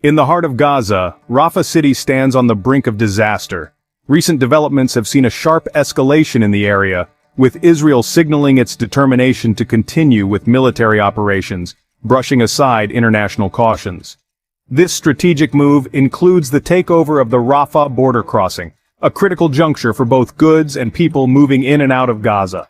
In the heart of Gaza, Rafah city stands on the brink of disaster. Recent developments have seen a sharp escalation in the area, with Israel signaling its determination to continue with military operations, brushing aside international cautions. This strategic move includes the takeover of the Rafah border crossing, a critical juncture for both goods and people moving in and out of Gaza.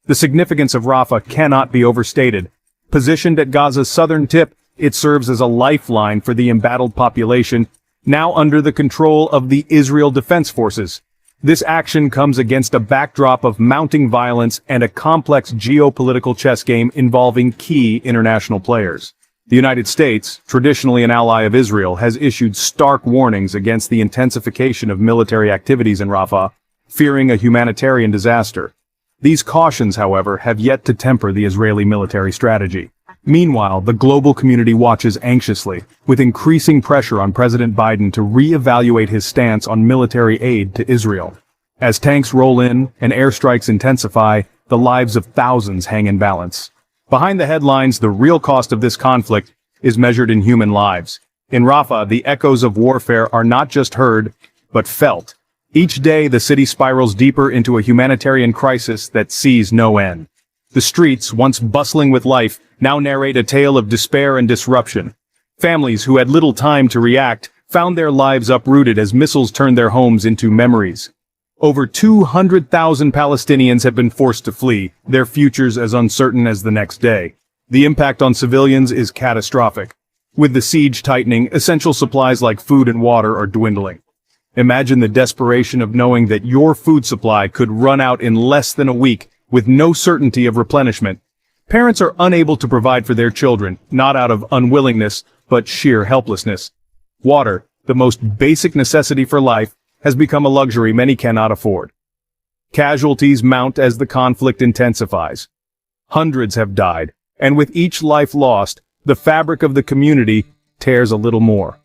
The significance of Rafah cannot be overstated. Positioned at Gaza's southern tip, it serves as a lifeline for the embattled population, now under the control of the Israel Defense Forces. This action comes against a backdrop of mounting violence and a complex geopolitical chess game involving key international players. The United States, traditionally an ally of Israel, has issued stark warnings against the intensification of military activities in Rafah, fearing a humanitarian disaster. These cautions, however, have yet to temper the Israeli military strategy. Meanwhile, the global community watches anxiously, with increasing pressure on President Biden to re-evaluate his stance on military aid to Israel. As tanks roll in and airstrikes intensify, the lives of thousands hang in balance. Behind the headlines, the real cost of this conflict is measured in human lives. In Rafah, the echoes of warfare are not just heard, but felt. Each day, the city spirals deeper into a humanitarian crisis that sees no end. The streets, once bustling with life, now narrate a tale of despair and disruption. Families who had little time to react found their lives uprooted as missiles turned their homes into memories. Over 200,000 Palestinians have been forced to flee, their futures as uncertain as the next day. The impact on civilians is catastrophic. With the siege tightening, essential supplies like food and water are dwindling. Imagine the desperation of knowing that your food supply could run out in less than a week, with no certainty of replenishment. Parents are unable to provide for their children, not out of unwillingness, but sheer helplessness. Water, the most basic necessity for life, has become a luxury many cannot afford. Casualties mount as the conflict intensifies. Hundreds have died, and with each life lost, the fabric of the community tears a little more.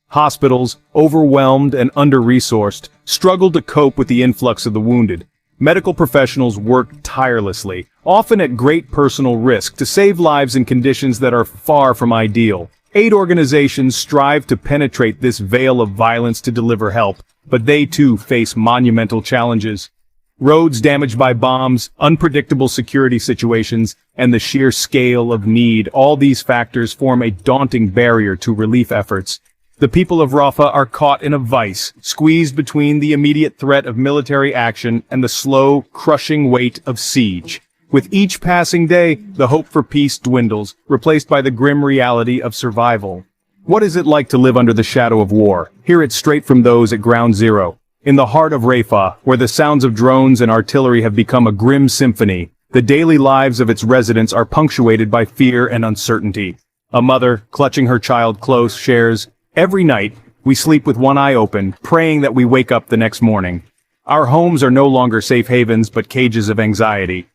Hospitals, overwhelmed and under-resourced, struggle to cope with the influx of the wounded. Medical professionals work tirelessly, often at great personal risk, to save lives in conditions that are far from ideal. Aid organizations strive to penetrate this veil of violence to deliver help, but they too face monumental challenges. Roads damaged by bombs, unpredictable security situations, and the sheer scale of need, all these factors form a daunting barrier to relief efforts. The people of Rafah are caught in a vice, squeezed between the immediate threat of military action and the slow, crushing weight of siege. With each passing day, the hope for peace dwindles, replaced by the grim reality of survival. What is it like to live under the shadow of war? Hear it straight from those at ground zero. In the heart of Rafah, where the sounds of drones and artillery have become a grim symphony, the daily lives of its residents are punctuated by fear and uncertainty. A mother, clutching her child close, shares, "Every night, we sleep with one eye open, praying that we wake up the next morning. Our homes are no longer safe havens but cages of anxiety."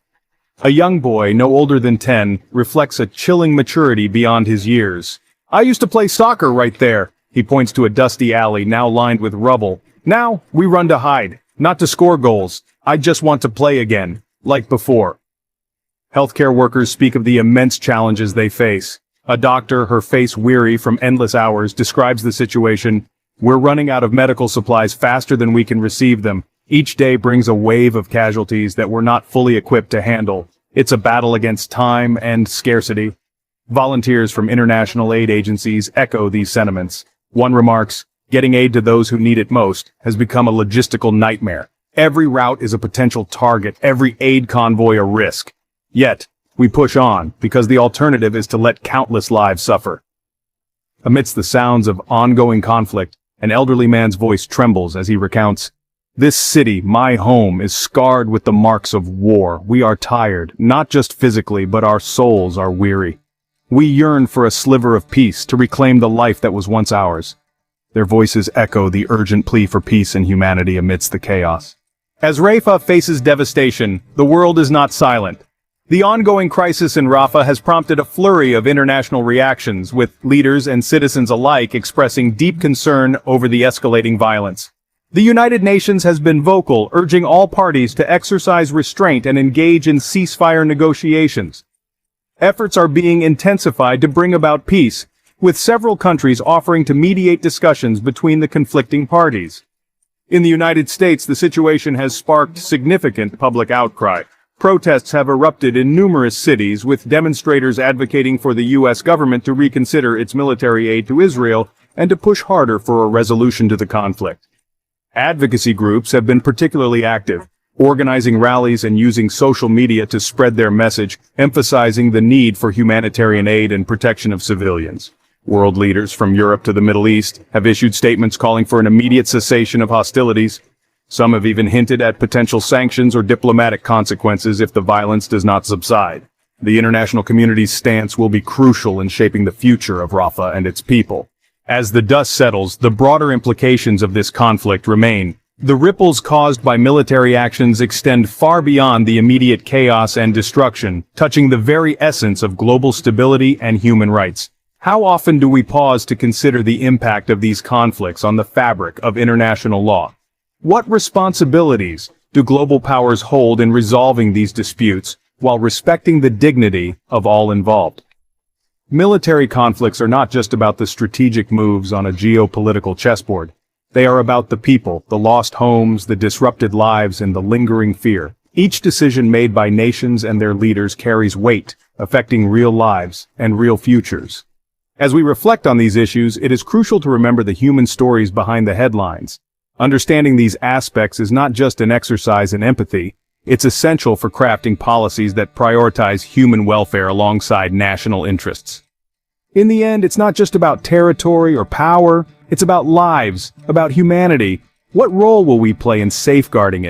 A young boy, no older than 10, reflects a chilling maturity beyond his years. "I used to play soccer right there." He points to a dusty alley now lined with rubble. "Now, we run to hide, not to score goals. I just want to play again, like before." Healthcare workers speak of the immense challenges they face. A doctor, her face weary from endless hours, describes the situation. "We're running out of medical supplies faster than we can receive them. Each day brings a wave of casualties that we're not fully equipped to handle. It's a battle against time and scarcity." Volunteers from international aid agencies echo these sentiments. One remarks, "Getting aid to those who need it most has become a logistical nightmare. Every route is a potential target, every aid convoy a risk. Yet, we push on, because the alternative is to let countless lives suffer." Amidst the sounds of ongoing conflict, an elderly man's voice trembles as he recounts, "This city, my home, is scarred with the marks of war. We are tired, not just physically, but our souls are weary. We yearn for a sliver of peace to reclaim the life that was once ours." Their voices echo the urgent plea for peace and humanity amidst the chaos. As Rafah faces devastation, the world is not silent. The ongoing crisis in Rafah has prompted a flurry of international reactions, with leaders and citizens alike expressing deep concern over the escalating violence. The United Nations has been vocal, urging all parties to exercise restraint and engage in ceasefire negotiations. Efforts are being intensified to bring about peace, with several countries offering to mediate discussions between the conflicting parties. In the United States, the situation has sparked significant public outcry. Protests have erupted in numerous cities, with demonstrators advocating for the U.S. government to reconsider its military aid to Israel and to push harder for a resolution to the conflict. Advocacy groups have been particularly active, organizing rallies and using social media to spread their message, emphasizing the need for humanitarian aid and protection of civilians. World leaders from Europe to the Middle East have issued statements calling for an immediate cessation of hostilities. Some have even hinted at potential sanctions or diplomatic consequences if the violence does not subside. The international community's stance will be crucial in shaping the future of Rafah and its people. As the dust settles, the broader implications of this conflict remain. The ripples caused by military actions extend far beyond the immediate chaos and destruction, touching the very essence of global stability and human rights. How often do we pause to consider the impact of these conflicts on the fabric of international law? What responsibilities do global powers hold in resolving these disputes while respecting the dignity of all involved? Military conflicts are not just about the strategic moves on a geopolitical chessboard. They are about the people, the lost homes, the disrupted lives, and the lingering fear. Each decision made by nations and their leaders carries weight, affecting real lives and real futures. As we reflect on these issues, it is crucial to remember the human stories behind the headlines. Understanding these aspects is not just an exercise in empathy, it's essential for crafting policies that prioritize human welfare alongside national interests. In the end, it's not just about territory or power, it's about lives, about humanity. What role will we play in safeguarding it?